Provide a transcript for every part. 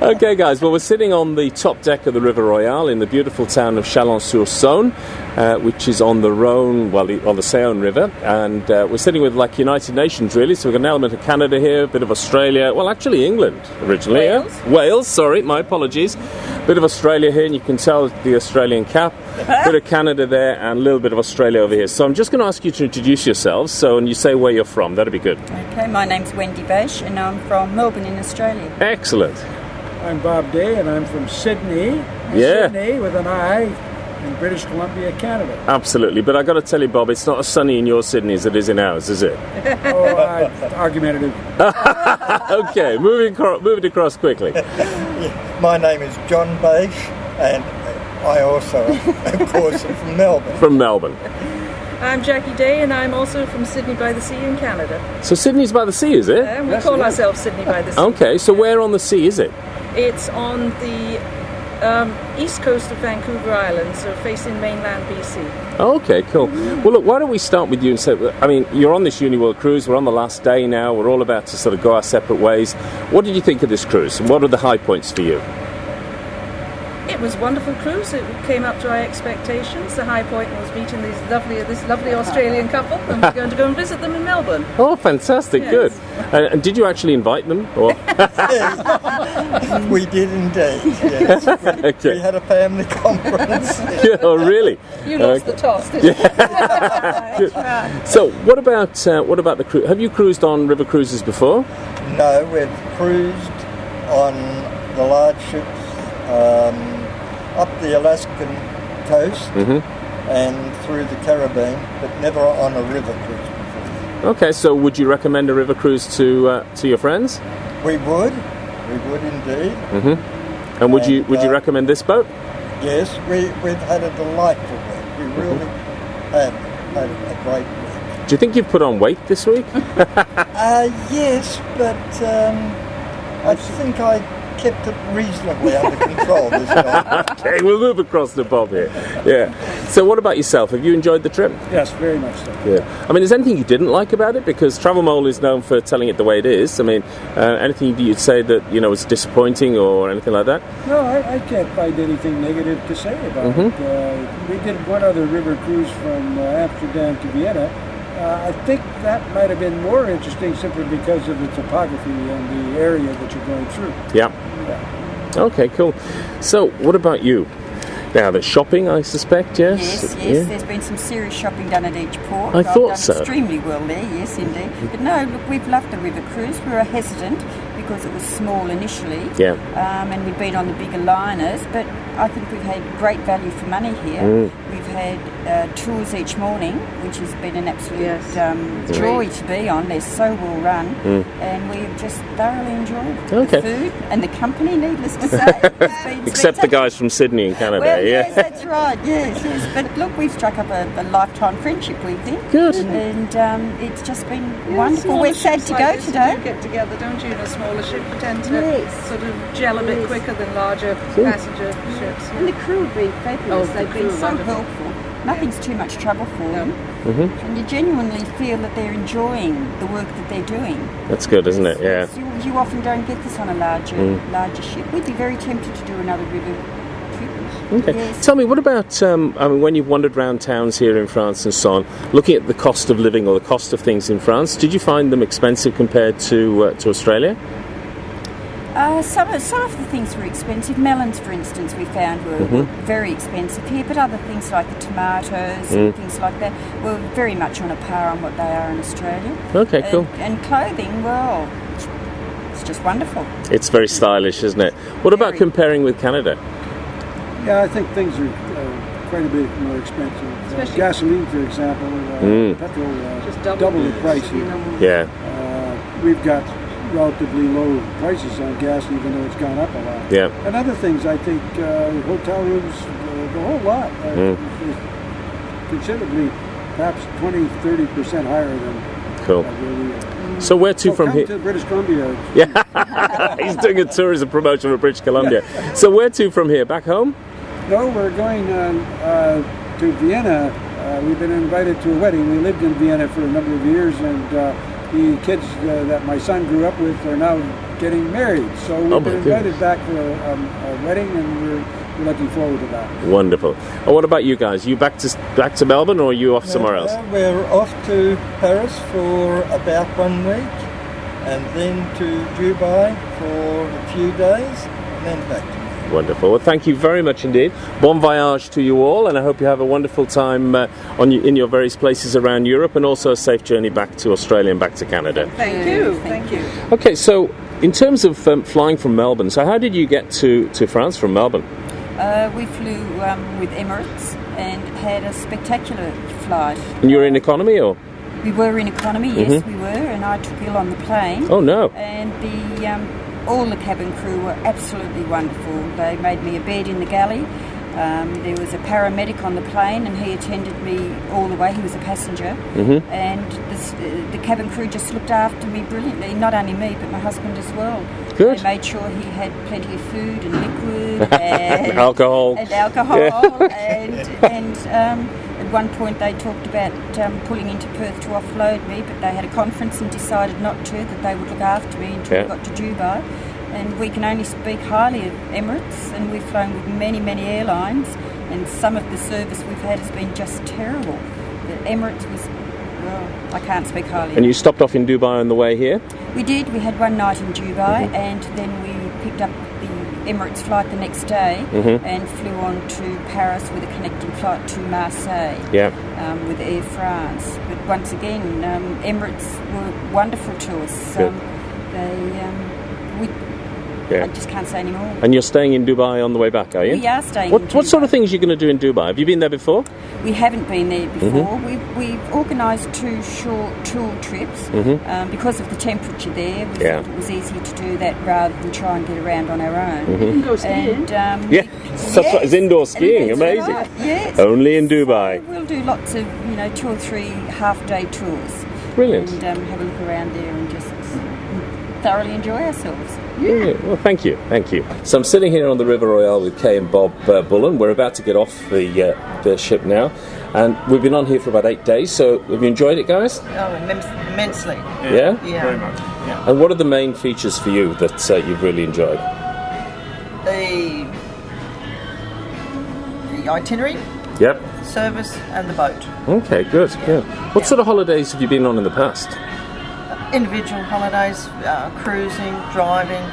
Okay, guys, well, we're sitting on the top deck of the River Royale in the beautiful town of Chalon-sur-Saône, which is on the Rhône, well, on the Saône River, and we're sitting with, like, United Nations, really, so we've got an element of Canada here, a bit of Australia, well, actually England, originally. Wales. Yeah? Wales, sorry, my apologies. Bit of Australia here, and you can tell the Australian cap, bit of Canada there, and a little bit of Australia over here. So I'm just going to ask you to introduce yourselves, and you say where you're from, that'd be good. Okay, my name's Wendy Bash, and I'm from Melbourne in Australia. Excellent. I'm Bob Day, and I'm from Sydney. Yeah. Sydney with an I in British Columbia, Canada. Absolutely, but I've got to tell you, Bob, it's not as sunny in your Sydney as it is in ours, is it? Argumentative. Okay, moving across quickly. My name is John Bache, and I also, of course, am from Melbourne. From Melbourne. I'm Jackie Day, and I'm also from Sydney by the Sea in Canada. So Sydney's by the sea, is it? We call ourselves Sydney by the Sea. Okay, so where on the sea is it? It's on the east coast of Vancouver Island, so facing mainland BC. Okay, cool. Well, look, why don't we start with you and say, I mean, you're on this Uniworld cruise, we're on the last day now, we're all about to sort of go our separate ways. What did you think of this cruise, and what are the high points for you? It was a wonderful cruise. It came up to our expectations. The high point was meeting this lovely Australian couple, and we're going to go and visit them in Melbourne. Oh, fantastic, Yes. Good. And did you actually invite them? Or? We did indeed, yes. Okay. We had a family conference. Oh, really? You lost the toss, didn't you? Good. So, what about the cruise? Have you cruised on river cruises before? No, we've cruised on the large ships up the Alaskan coast and through the Caribbean, but never on a river cruise before. Okay, so would you recommend a river cruise to your friends? We would indeed. And would you recommend this boat? Yes, we've had a delightful week. We really have had a great week. Do you think you've put on weight this week? Yes, but I think I kept it reasonably under control this time. Okay, we'll move across to Bob here. Yeah. So what about yourself? Have you enjoyed the trip? Yes, very much so. Yeah. I mean, is there anything you didn't like about it? Because Travel Mole is known for telling it the way it is. I mean, anything you'd say that, was disappointing or anything like that? No, I can't find anything negative to say about it. We did one other river cruise from Amsterdam to Vienna. I think that might have been more interesting simply because of the topography and the area that you're going through. Yeah. Okay, cool. So, what about you? Now, the shopping, I suspect, yes? Yes. Yeah. There's been some serious shopping done at each port. I thought done so. Extremely well there, yes, indeed. But no, look, we've loved the river cruise. We were hesitant because it was small initially. Yeah. And we'd been on the bigger liners, but I think we've had great value for money here. We've had tours each morning, which has been an absolute joy to be on. They're so well run, and we've just thoroughly enjoyed the food and the company, needless to say. It's been Except the guys from Sydney and Canada, well, yeah. yes, that's right, yes. But look, we've struck up a lifetime friendship, we think. Good. And it's just been wonderful. We're sad to go today. You get together, don't you? In a smaller ship, you tend to sort of gel a bit quicker than larger passenger ships. And the crew have been fabulous. Oh, They've the been crew, so wonderful. helpful. Nothing's too much trouble for them. And you genuinely feel that they're enjoying the work that they're doing. That's good, isn't it? Yeah. You often don't get this on a larger ship. We'd be very tempted to do another river trip. Okay. Yes. Tell me, what about, when you've wandered around towns here in France and so on, looking at the cost of living or the cost of things in France, did you find them expensive compared to Australia? Some of the things were expensive. Melons, for instance, we found were very expensive here, but other things like the tomatoes and things like that were very much on a par on what they are in Australia. Okay, cool. And clothing, well, it's just wonderful. It's very stylish, isn't it? What about Very. comparing with Canada? Yeah, I think things are quite a bit more expensive. Especially- Gasoline, for example, petrol Just double the price here. Yeah. We've got relatively low prices on gas, even though it's gone up a lot. Yeah. And other things, I think, hotel rooms, the whole lot, is considerably, perhaps 20-30% higher than Cool. where we are. So where to from come here? to British Columbia. Yeah. He's doing a tourism promotion for British Columbia. So where to from here? Back home? No, we're going to Vienna. We've been invited to a wedding. We lived in Vienna for a number of years, and the kids that my son grew up with are now getting married. So we've been invited back for a wedding, and we're looking forward to that. Wonderful. And what about you guys? You back to Melbourne, or are you off somewhere else? We're off to Paris for about 1 week, and then to Dubai for a few days, and then back to Melbourne. Wonderful. Well, thank you very much indeed. Bon voyage to you all, and I hope you have a wonderful time in your various places around Europe, and also a safe journey back to Australia and back to Canada. Thank you. Thank you. Okay, so in terms of flying from Melbourne, so how did you get to France from Melbourne? We flew with Emirates and had a spectacular flight. And you were in economy, or? We were in economy, yes, we were, and I took ill on the plane. Oh, no. And all the cabin crew were absolutely wonderful. They made me a bed in the galley. There was a paramedic on the plane, and he attended me all the way. He was a passenger, and the cabin crew just looked after me brilliantly. Not only me, but my husband as well. Good. They made sure he had plenty of food and liquid and alcohol. And alcohol, yeah. and at one point they talked about pulling into Perth to offload me, but they had a conference and decided not to, that they would look after me until we got to Dubai. And we can only speak highly of Emirates, and we've flown with many, many airlines, and some of the service we've had has been just terrible. But Emirates was, well, I can't speak highly. And you stopped off in Dubai on the way here? We did. We had one night in Dubai, and then we picked up the Emirates flight the next day and flew on to Paris with a connecting flight to Marseille with Air France. But once again, Emirates were wonderful to us. I just can't say any more. And you're staying in Dubai on the way back, are you? We are staying in Dubai. What sort of things are you going to do in Dubai? Have you been there before? We haven't been there before. We've organised 2 short tour trips because of the temperature there. We thought it was easier to do that rather than try and get around on our own. Indoor skiing. And, that's right, it's indoor skiing. Amazing. Right, yes. Only in Dubai. So we'll do lots of 2 or 3 half-day tours. Brilliant. And have a look around there and just thoroughly enjoy ourselves. Yeah. Well, thank you. So I'm sitting here on the River Royale with Kay and Bob Bullen. We're about to get off the ship now, and we've been on here for about 8 days. So have you enjoyed it, guys? Oh, immensely. Yeah? Very much. Yeah. And what are the main features for you that you've really enjoyed? The itinerary. Yep. Service and the boat. Okay, good. What sort of holidays have you been on in the past? Individual holidays, cruising, driving,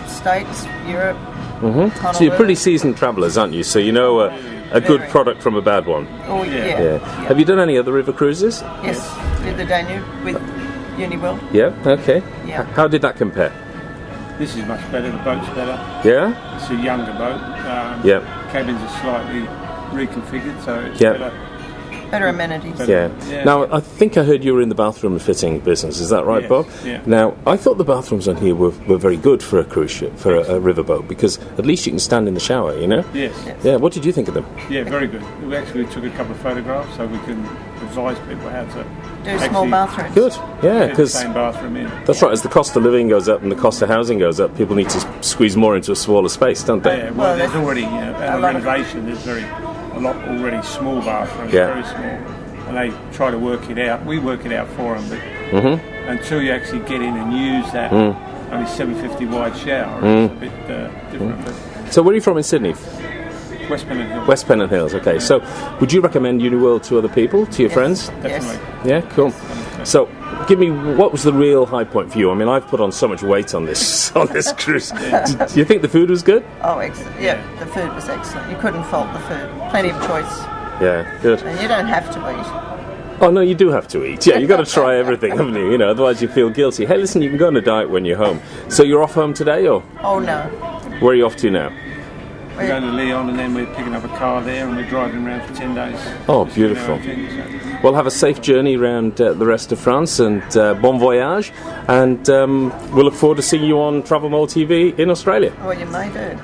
States, Europe. So you're pretty seasoned travellers, aren't you? So you know a good product from a bad one. Oh, yeah. Have you done any other river cruises? Yes, did the Danube with Uniworld. Yeah, okay. Yeah. How did that compare? This is much better, the boat's better. Yeah? It's a younger boat. Cabins are slightly reconfigured, so it's better amenities. Now, I think I heard you were in the bathroom fitting business. Is that right, Bob? Yeah. Now, I thought the bathrooms on here were very good for a cruise ship, for a riverboat, because at least you can stand in the shower, you know? Yes. Yeah, what did you think of them? Yeah, very good. We actually took a couple of photographs so we can advise people how to do small bathrooms. Good, yeah, because same bathroom in. That's right. As the cost of living goes up and the cost of housing goes up, people need to squeeze more into a smaller space, don't they? Yeah, well, there's already a renovation. There's a lot already small bathrooms, very small. And they try to work it out. We work it out for them, but until you actually get in and use that only 750 wide shower, it's a bit different. So where are you from in Sydney? West Pennant Hills. West Pennant Hills, okay. So would you recommend Uniworld to other people, to your friends? Definitely. Yeah, cool. So give me, what was the real high point for you? I mean, I've put on so much weight on this cruise. Do you think the food was good? Oh, excellent. Yeah, the food was excellent. You couldn't fault the food. Plenty of choice. Yeah, good. And you don't have to eat. Oh, no, you do have to eat. Yeah, you've got to try everything, haven't you? You know, otherwise you feel guilty. Hey, listen, you can go on a diet when you're home. So you're off home today, or? Oh, no. Where are you off to now? We're going to Lyon, and then we're picking up a car there, and we're driving around for 10 days. Oh, beautiful. Well, have a safe journey around the rest of France, and bon voyage. And we'll look forward to seeing you on Travel Mole TV in Australia. Well, you may do.